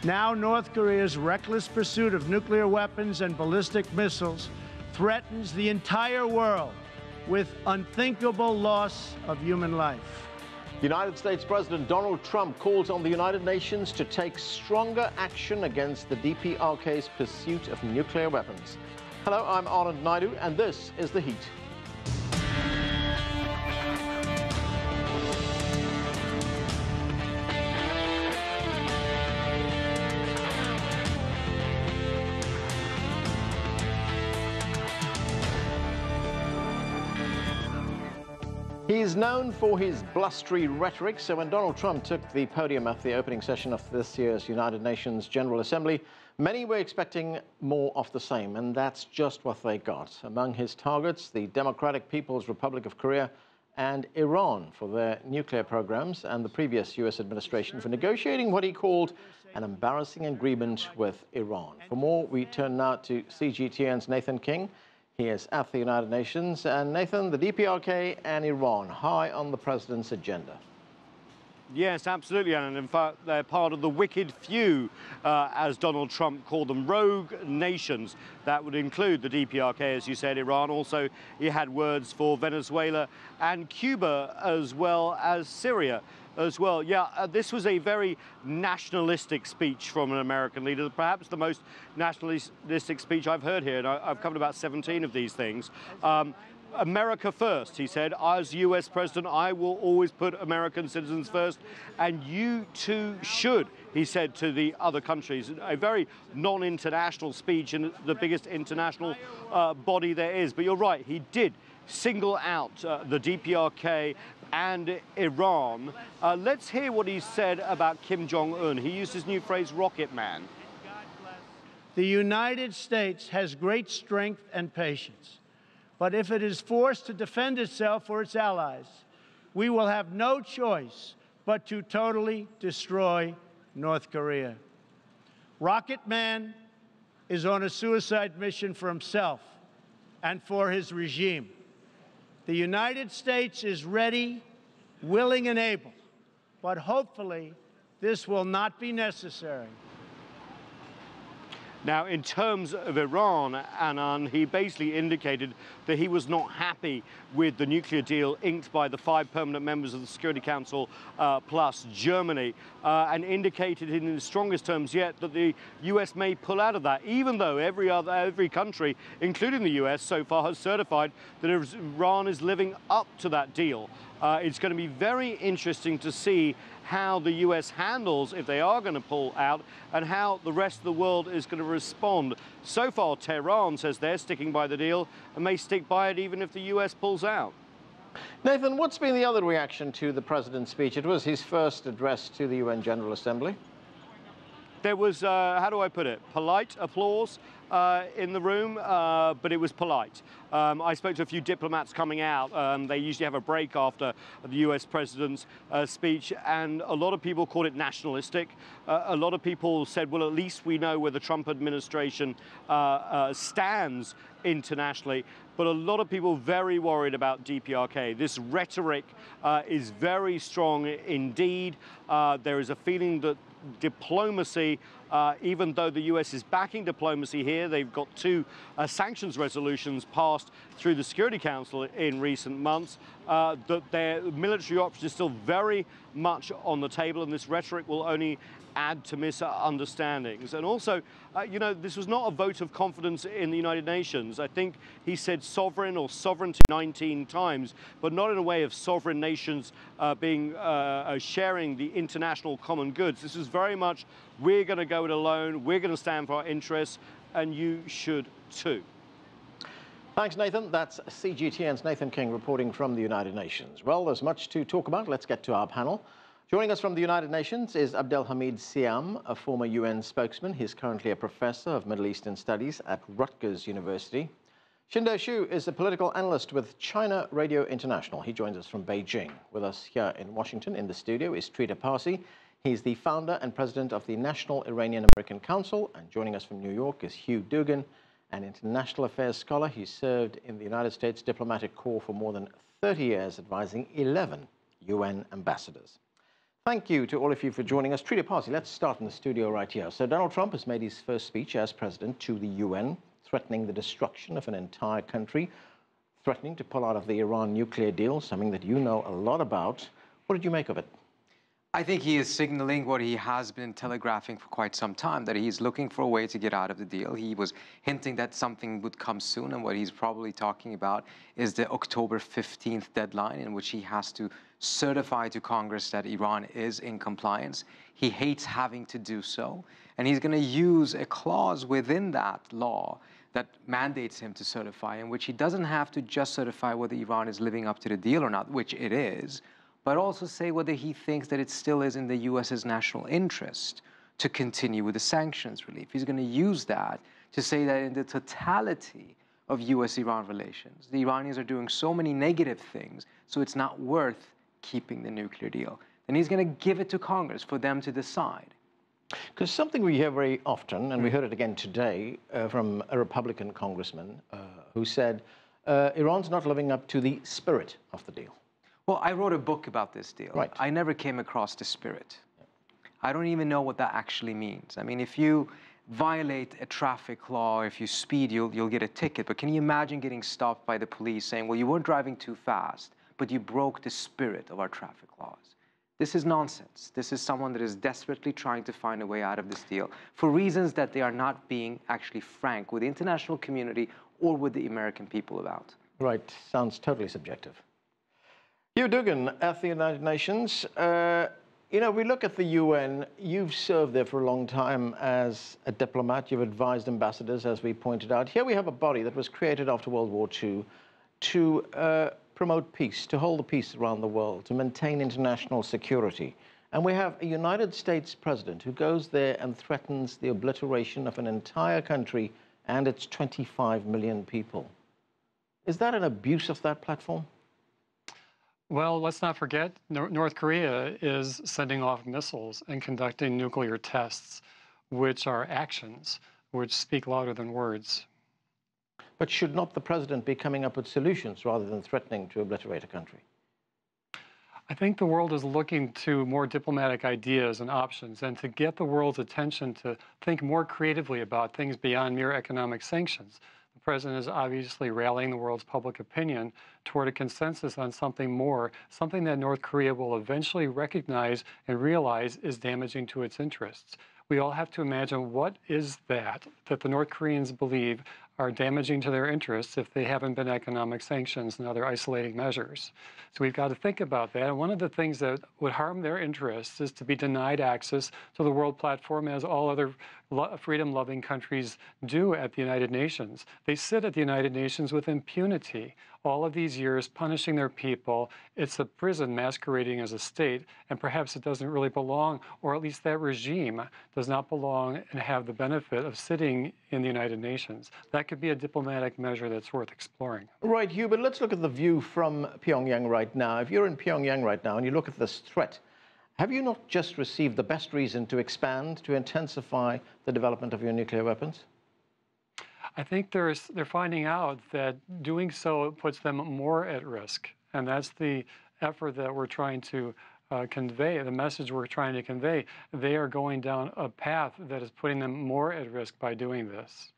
Now North Korea's reckless pursuit of nuclear weapons and ballistic missiles threatens the entire world with unthinkable loss of human life. United States President Donald Trump calls on the United Nations to take stronger action against the DPRK's pursuit of nuclear weapons. Hello, I'm Anand Naidu, and this is The Heat. He's known for his blustery rhetoric, so when Donald Trump took the podium at the opening session of this year's United Nations General Assembly, many were expecting more of the same, and that's just what they got. Among his targets, the Democratic People's Republic of Korea and Iran for their nuclear programs, and the previous U.S. administration for negotiating what he called an embarrassing agreement with Iran. For more, we turn now to CGTN's Nathan King. He is at the United Nations. And Nathan, the DPRK and Iran, high on the president's agenda. Yes, absolutely, and in fact, they're part of the wicked few, as Donald Trump called them, rogue nations. That would include the DPRK, as you said, Iran. Also, he had words for Venezuela and Cuba, as well as Syria as well. Yeah, this was a very nationalistic speech from an American leader, perhaps the most nationalistic speech I've heard here, and I've covered about 17 of these things. America first, he said. As U.S. president, I will always put American citizens first, and you too should, he said to the other countries. A very non-international speech in the biggest international body there is. But you're right, he did single out the DPRK and Iran. Let's hear what he said about Kim Jong-un. He used his new phrase, Rocket Man. The United States has great strength and patience. But if it is forced to defend itself or its allies, we will have no choice but to totally destroy North Korea. Rocket Man is on a suicide mission for himself and for his regime. The United States is ready, willing, and able, but hopefully this will not be necessary. Now, in terms of Iran, Anand, he basically indicated that he was not happy with the nuclear deal inked by the 5 permanent members of the Security Council plus Germany, and indicated in the strongest terms yet that the US may pull out of that, even though every country, including the US, so far has certified that Iran is living up to that deal. It's going to be very interesting to see how the US handles if they are going to pull out, and how the rest of the world is going to respond. So far, Tehran says they're sticking by the deal and may stick by it even if the US pulls out. Nathan, what's been the other reaction to the president's speech? It was his first address to the UN General Assembly. There was, how do I put it, polite applause in the room, but it was polite. I spoke to a few diplomats coming out. They usually have a break after the US president's speech, and a lot of people called it nationalistic. A lot of people said, well, at least we know where the Trump administration stands internationally. But a lot of people very worried about DPRK. This rhetoric is very strong indeed. There is a feeling that diplomacy, even though the US is backing diplomacy here, they've got 2 sanctions resolutions passed through the Security Council in recent months, that their military option is still very much on the table, and this rhetoric will only add to misunderstandings. And also, you know, this was not a vote of confidence in the United Nations. I think he said sovereign or sovereignty 19 times, but not in a way of sovereign nations sharing the international common goods. This is very much, we're going to go it alone, we're going to stand for our interests, and you should too. Thanks, Nathan. That's CGTN's Nathan King reporting from the United Nations. Well, there's much to talk about. Let's get to our panel. Joining us from the United Nations is Abdelhamid Siyam, a former UN spokesman. He's currently a professor of Middle Eastern Studies at Rutgers University. Qinduo Xu is a political analyst with China Radio International. He joins us from Beijing. With us here in Washington in the studio is Trita Parsi. He's the founder and president of the National Iranian American Council. And joining us from New York is Hugh Dugan, an international affairs scholar. He served in the United States Diplomatic Corps for more than 30 years, advising 11 UN ambassadors. Thank you to all of you for joining us. Trita Parsi, let's start in the studio right here. So Donald Trump has made his first speech as president to the UN, threatening the destruction of an entire country, threatening to pull out of the Iran nuclear deal, something that you know a lot about. What did you make of it? I think he is signaling what he has been telegraphing for quite some time, that he's looking for a way to get out of the deal. He was hinting that something would come soon, and what he's probably talking about is the October 15th deadline in which he has to certify to Congress that Iran is in compliance. He hates having to do so, and he's going to use a clause within that law that mandates him to certify, in which he doesn't have to just certify whether Iran is living up to the deal or not, which it is, but also say whether he thinks that it still is in the U.S.'s national interest to continue with the sanctions relief. He's going to use that to say that in the totality of U.S.-Iran relations, the Iranians are doing so many negative things, so it's not worth keeping the nuclear deal. And he's going to give it to Congress for them to decide. Because something we hear very often, and we heard it again today from a Republican congressman who said, Iran's not living up to the spirit of the deal. Well, I wrote a book about this deal. Right. I never came across the spirit. I don't even know what that actually means. I mean, if you violate a traffic law, if you speed, you'll get a ticket. But can you imagine getting stopped by the police saying, well, you weren't driving too fast, but you broke the spirit of our traffic laws? This is nonsense. This is someone that is desperately trying to find a way out of this deal for reasons that they are not being actually frank with the international community or with the American people about. Right. Sounds totally subjective. Hugh Dugan at the United Nations. You know, we look at the UN. You've served there for a long time as a diplomat. You've advised ambassadors, as we pointed out. Here we have a body that was created after World War II to promote peace, to hold the peace around the world, to maintain international security. And we have a United States president who goes there and threatens the obliteration of an entire country and its 25 million people. Is that an abuse of that platform? Well, let's not forget, North Korea is sending off missiles and conducting nuclear tests, which are actions, which speak louder than words. But should not the president be coming up with solutions rather than threatening to obliterate a country? I think the world is looking to more diplomatic ideas and options, and to get the world's attention to think more creatively about things beyond mere economic sanctions. The president is obviously rallying the world's public opinion toward a consensus on something more, something that North Korea will eventually recognize and realize is damaging to its interests. We all have to imagine what is that the North Koreans believe are damaging to their interests if they haven't been economic sanctions and other isolating measures. So we've got to think about that. And one of the things that would harm their interests is to be denied access to the world platform, as all other freedom-loving countries do at the United Nations. They sit at the United Nations with impunity all of these years, punishing their people. It's a prison masquerading as a state, and perhaps it doesn't really belong, or at least that regime does not belong and have the benefit of sitting in the United Nations. That could be a diplomatic measure that's worth exploring. Right, Hugh, but let's look at the view from Pyongyang right now. If you're in Pyongyang right now and you look at this threat, have you not just received the best reason to expand, to intensify the development of your nuclear weapons? I think they're finding out that doing so puts them more at risk. And that's the effort that we're trying to convey, the message we're trying to convey. They are going down a path that is putting them more at risk by doing this.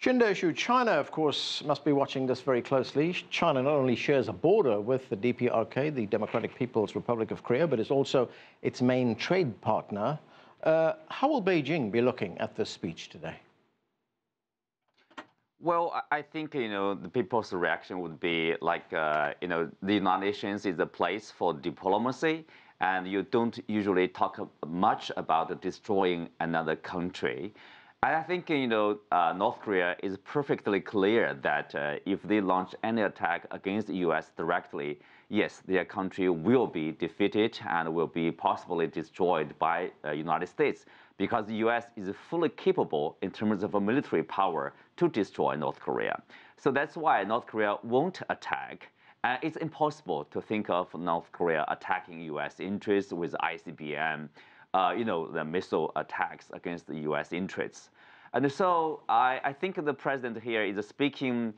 Qinduo Xu, China, of course, must be watching this very closely. China not only shares a border with the DPRK, the Democratic People's Republic of Korea, but is also its main trade partner. How will Beijing be looking at this speech today? Well, I think, the people's reaction would be like, the United Nations is a place for diplomacy, and you don't usually talk much about destroying another country. And I think, North Korea is perfectly clear that if they launch any attack against the U.S. directly, yes, their country will be defeated and will be possibly destroyed by the United States, because the U.S. is fully capable in terms of a military power to destroy North Korea. So that's why North Korea won't attack. And it's impossible to think of North Korea attacking U.S. interests with ICBM, the missile attacks against the U.S. interests. And so I think the president here is speaking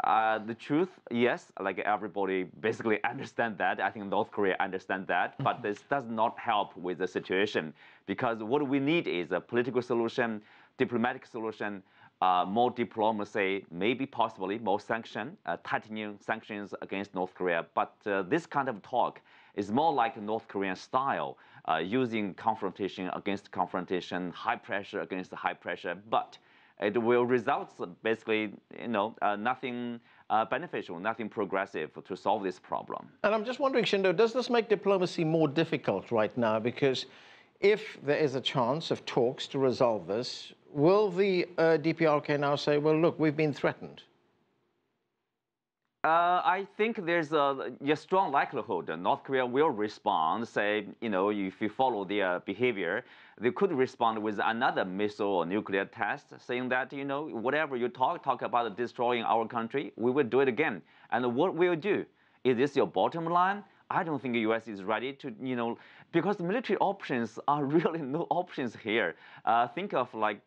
The truth, yes, like everybody basically understand that. I think North Korea understand that, but this does not help with the situation, because what we need is a political solution, diplomatic solution, more diplomacy, maybe possibly more sanction, tightening sanctions against North Korea. But this kind of talk is more like North Korean style, using confrontation against confrontation, high pressure against high pressure, but it will result basically, nothing beneficial, nothing progressive to solve this problem. And I'm just wondering, Qinduo, does this make diplomacy more difficult right now? Because if there is a chance of talks to resolve this, will the DPRK now say, well, look, we've been threatened? I think there's a strong likelihood that North Korea will respond, say, if you follow their behavior, they could respond with another missile or nuclear test, saying that, whatever you talk about destroying our country, we will do it again. And what we'll do, is this your bottom line? I don't think the U.S. is ready to, because military options are really no options here. Think of like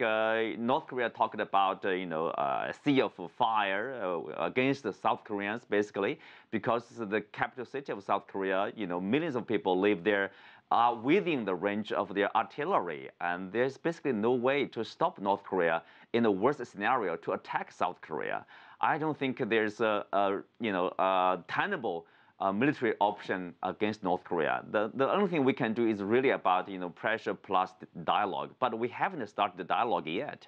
North Korea talking about, a sea of fire against the South Koreans, basically, because the capital city of South Korea, millions of people live there, are within the range of their artillery. And there's basically no way to stop North Korea in the worst scenario to attack South Korea. I don't think there's a tenable military option against North Korea. The only thing we can do is really about pressure plus dialogue, but we haven't started the dialogue yet.